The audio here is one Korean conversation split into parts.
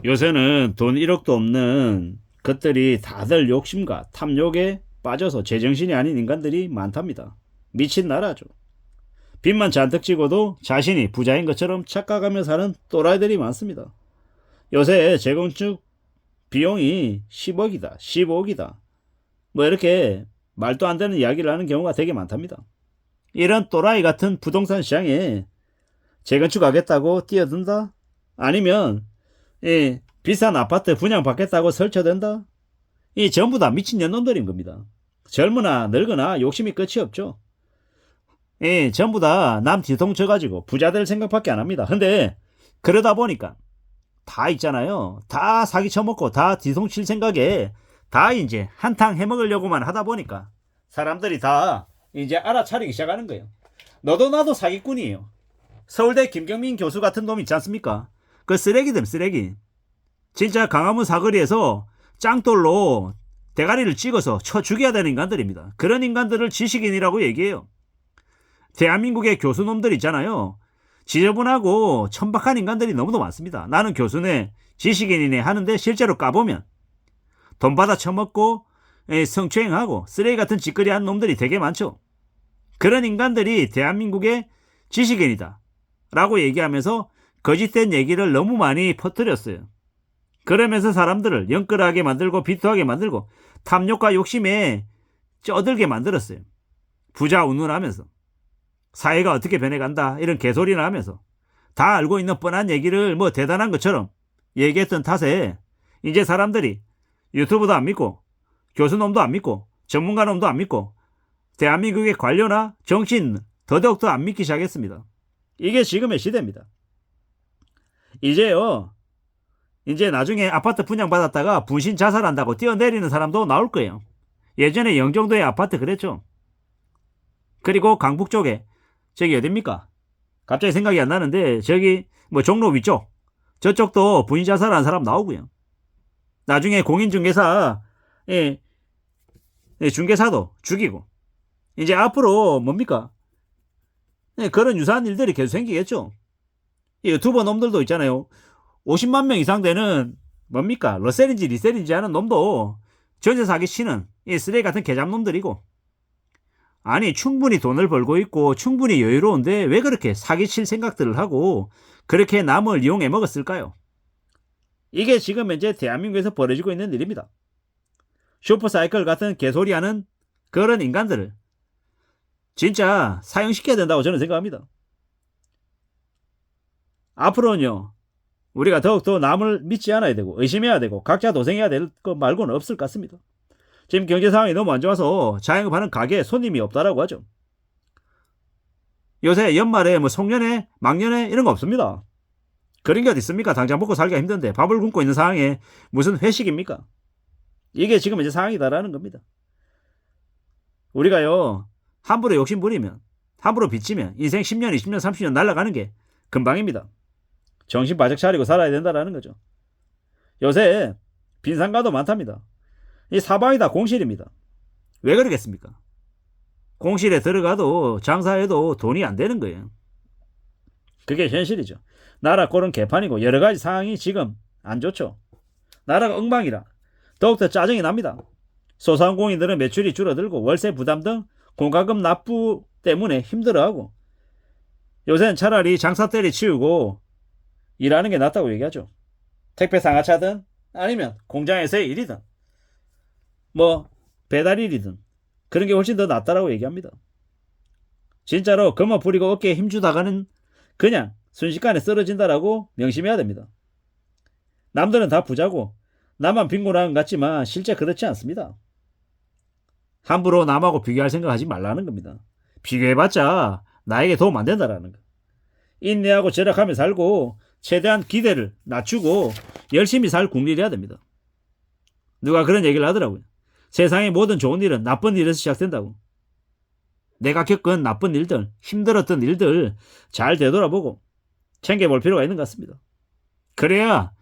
요새는 돈 1억도 없는 것들이 다들 욕심과 탐욕에 빠져서 제정신이 아닌 인간들이 많답니다. 미친 나라죠. 빚만 잔뜩 지고도 자신이 부자인 것처럼 착각하며 사는 또라이들이 많습니다. 요새 재건축 비용이 10억이다, 15억이다. 뭐 이렇게 말도 안 되는 이야기를 하는 경우가 되게 많답니다. 이런 또라이 같은 부동산 시장에 재건축하겠다고 뛰어든다? 아니면 비싼 아파트 분양받겠다고 설쳐댄다? 이 전부 다 미친년 놈들인 겁니다. 젊으나 늙으나 욕심이 끝이 없죠. 전부 다 남 뒤통쳐가지고 부자 될 생각밖에 안 합니다. 근데 그러다 보니까 다 있잖아요. 다 사기 쳐먹고 다 뒤통칠 생각에 다 이제 한탕 해먹으려고만 하다 보니까 사람들이 다 이제 알아차리기 시작하는 거예요. 너도 나도 사기꾼이에요. 서울대 김경민 교수 같은 놈 있지 않습니까? 그 쓰레기들 쓰레기. 진짜 강화문 사거리에서 짱돌로 대가리를 찍어서 쳐 죽여야 되는 인간들입니다. 그런 인간들을 지식인이라고 얘기해요. 대한민국의 교수놈들 있잖아요. 지저분하고 천박한 인간들이 너무도 많습니다. 나는 교수네 지식인이네 하는데 실제로 까보면 돈 받아 처먹고 성추행하고 쓰레기 같은 짓거리 하는 놈들이 되게 많죠. 그런 인간들이 대한민국의 지식인이다 라고 얘기하면서 거짓된 얘기를 너무 많이 퍼뜨렸어요. 그러면서 사람들을 영끌하게 만들고 비토하게 만들고 탐욕과 욕심에 쩌들게 만들었어요. 부자 운운하면서 사회가 어떻게 변해간다 이런 개소리를 하면서 다 알고 있는 뻔한 얘기를 뭐 대단한 것처럼 얘기했던 탓에 이제 사람들이 유튜브도 안 믿고 교수놈도 안 믿고 전문가놈도 안 믿고 대한민국의 관료나 정치인 더더욱더 안 믿기 시작했습니다. 이게 지금의 시대입니다. 이제 나중에 아파트 분양받았다가 분신 자살한다고 뛰어내리는 사람도 나올 거예요. 예전에 영종도의 아파트 그랬죠. 그리고 강북 쪽에 저기 어딥니까? 갑자기 생각이 안 나는데 저기 뭐 종로 위쪽 저쪽도 분신 자살한 사람 나오고요. 나중에 공인중개사 중개사도 죽이고 이제 앞으로 뭡니까? 그런 유사한 일들이 계속 생기겠죠. 유튜버 놈들도 있잖아요. 50만 명 이상 되는 뭡니까? 러셀인지 리셀인지 하는 놈도 전세 사기 치는 이 쓰레기 같은 개잡놈들이고 아니 충분히 돈을 벌고 있고 충분히 여유로운데 왜 그렇게 사기칠 생각들을 하고 그렇게 남을 이용해 먹었을까요? 이게 지금 현재 대한민국에서 벌어지고 있는 일입니다. 슈퍼사이클 같은 개소리하는 그런 인간들을 진짜 사형시켜야 된다고 저는 생각합니다. 앞으로는요. 우리가 더욱더 남을 믿지 않아야 되고 의심해야 되고 각자 도생해야 될 것 말고는 없을 것 같습니다. 지금 경제 상황이 너무 안 좋아서 자영업하는 가게에 손님이 없다라고 하죠. 요새 연말에 뭐 송년회, 막년회 이런 거 없습니다. 그런 게 어디 있습니까? 당장 먹고 살기가 힘든데 밥을 굶고 있는 상황에 무슨 회식입니까? 이게 지금 이제 상황이다라는 겁니다. 우리가요 함부로 욕심 부리면 함부로 빚지면 인생 10년, 20년, 30년 날아가는 게 금방입니다. 정신 바짝 차리고 살아야 된다라는 거죠. 요새 빈상가도 많답니다. 이 사방이 다 공실입니다. 왜 그러겠습니까? 공실에 들어가도 장사해도 돈이 안 되는 거예요. 그게 현실이죠. 나라 꼴은 개판이고 여러 가지 상황이 지금 안 좋죠. 나라가 엉망이라 더욱더 짜증이 납니다. 소상공인들은 매출이 줄어들고 월세 부담 등 공과금 납부 때문에 힘들어하고 요새는 차라리 장사 때려치우고 일하는 게 낫다고 얘기하죠. 택배 상하차든 아니면 공장에서의 일이든 뭐 배달일이든 그런 게 훨씬 더 낫다라고 얘기합니다. 진짜로 그만 부리고 어깨에 힘주다가는 그냥 순식간에 쓰러진다라고 명심해야 됩니다. 남들은 다 부자고 나만 빈곤한 것 같지만 실제 그렇지 않습니다. 함부로 남하고 비교할 생각하지 말라는 겁니다. 비교해봤자 나에게 도움 안 된다라는 거. 인내하고 절약하며 살고 최대한 기대를 낮추고 열심히 살 국리를 해야 됩니다. 누가 그런 얘기를 하더라고요. 세상의 모든 좋은 일은 나쁜 일에서 시작된다고. 내가 겪은 나쁜 일들, 힘들었던 일들 잘 되돌아보고 챙겨볼 필요가 있는 것 같습니다. 그래야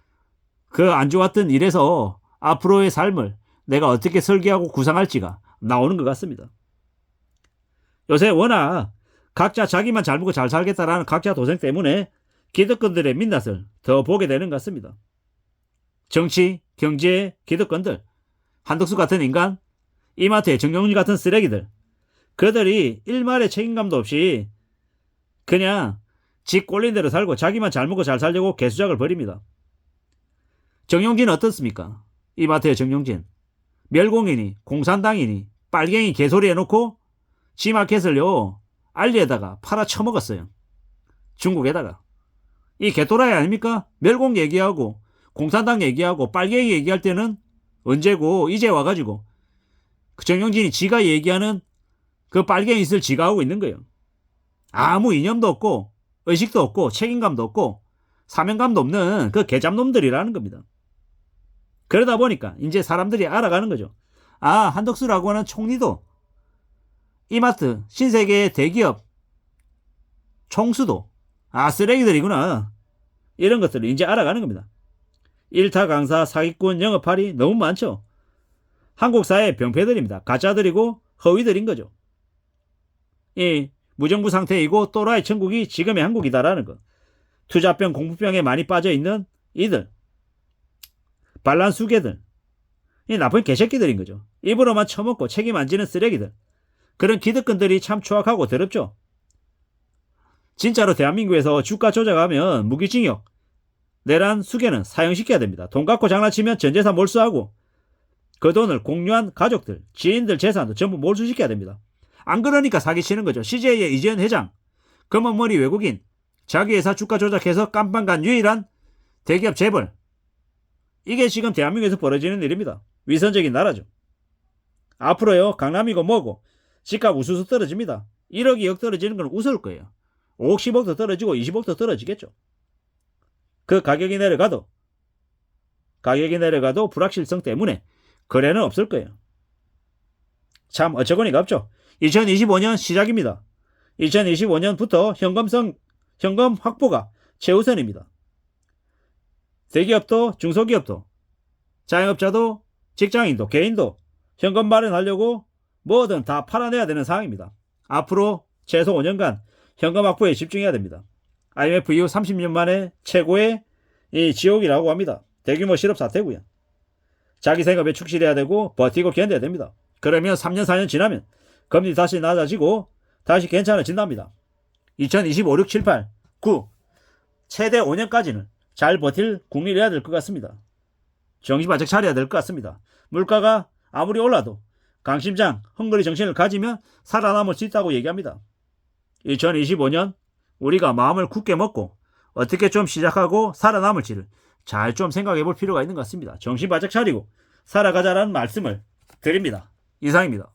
그 안 좋았던 일에서 앞으로의 삶을 내가 어떻게 설계하고 구상할지가 나오는 것 같습니다. 요새 워낙 각자 자기만 잘 먹고 잘 살겠다라는 각자 도생 때문에 기득권들의 민낯을 더 보게 되는 것 같습니다. 정치, 경제, 기득권들, 한덕수 같은 인간, 이마트의 정용진 같은 쓰레기들, 그들이 일말의 책임감도 없이 그냥 지 꼴린 대로 살고 자기만 잘 먹고 잘 살려고 개수작을 벌입니다. 정용진은 어떻습니까? 이마트의 정용진. 멸공이니 공산당이니 빨갱이 개소리 해놓고 지마켓을요 알리에다가 팔아쳐먹었어요. 중국에다가. 이 개또라이 아닙니까? 멸공 얘기하고 공산당 얘기하고 빨갱이 얘기할 때는 언제고 이제 와가지고 그 정용진이 지가 얘기하는 그 빨갱이 짓을 지가 하고 있는 거예요. 아무 이념도 없고 의식도 없고 책임감도 없고 사명감도 없는 그 개잡놈들이라는 겁니다. 그러다 보니까 이제 사람들이 알아가는 거죠. 아, 한덕수라고 하는 총리도 이마트, 신세계의 대기업 총수도 쓰레기들이구나. 이런 것들을 이제 알아가는 겁니다. 일타 강사, 사기꾼, 영업팔이 너무 많죠. 한국 사회의 병폐들입니다. 가짜들이고 허위들인 거죠. 이 무정부 상태이고 또라이 천국이 지금의 한국이다라는 거. 투자병, 공부병에 많이 빠져있는 이들. 반란수개들. 이 나쁜 개새끼들인 거죠. 입으로만 처먹고 책임 안 지는 쓰레기들. 그런 기득권들이 참 추악하고 더럽죠. 진짜로 대한민국에서 주가 조작하면 무기징역, 내란 수개는 사형시켜야 됩니다. 돈 갖고 장난치면 전재산 몰수하고 그 돈을 공유한 가족들, 지인들 재산도 전부 몰수시켜야 됩니다. 안 그러니까 사기치는 거죠. CJ의 이재현 회장, 검은머리 외국인, 자기 회사 주가 조작해서 깜빵 간 유일한 대기업 재벌. 이게 지금 대한민국에서 벌어지는 일입니다. 위선적인 나라죠. 앞으로요 강남이고 뭐고 집값 우수수 떨어집니다. 1억 2억 떨어지는 건 우스울 거예요. 5억 10억도 떨어지고 20억도 떨어지겠죠. 그 가격이 내려가도 불확실성 때문에 거래는 없을 거예요. 참 어처구니가 없죠. 2025년 시작입니다. 2025년부터 현금 확보가 최우선입니다. 대기업도 중소기업도 자영업자도 직장인도 개인도 현금 마련하려고 뭐든 다 팔아내야 되는 상황입니다. 앞으로 최소 5년간 현금 확보에 집중해야 됩니다. IMF 이후 30년 만에 최고의 이 지옥이라고 합니다. 대규모 실업 사태고요. 자기 생업에 충실해야 되고 버티고 견뎌야 됩니다. 그러면 3년 4년 지나면 금리 다시 낮아지고 다시 괜찮아진답니다. 2025, 6, 7, 8, 9 최대 5년까지는 잘 버틸 국민이어야 될 것 같습니다. 정신 바짝 차려야 될 것 같습니다. 물가가 아무리 올라도 강심장, 헝그리 정신을 가지면 살아남을 수 있다고 얘기합니다. 2025년 우리가 마음을 굳게 먹고 어떻게 좀 시작하고 살아남을지를 잘 좀 생각해 볼 필요가 있는 것 같습니다. 정신 바짝 차리고 살아가자라는 말씀을 드립니다. 이상입니다.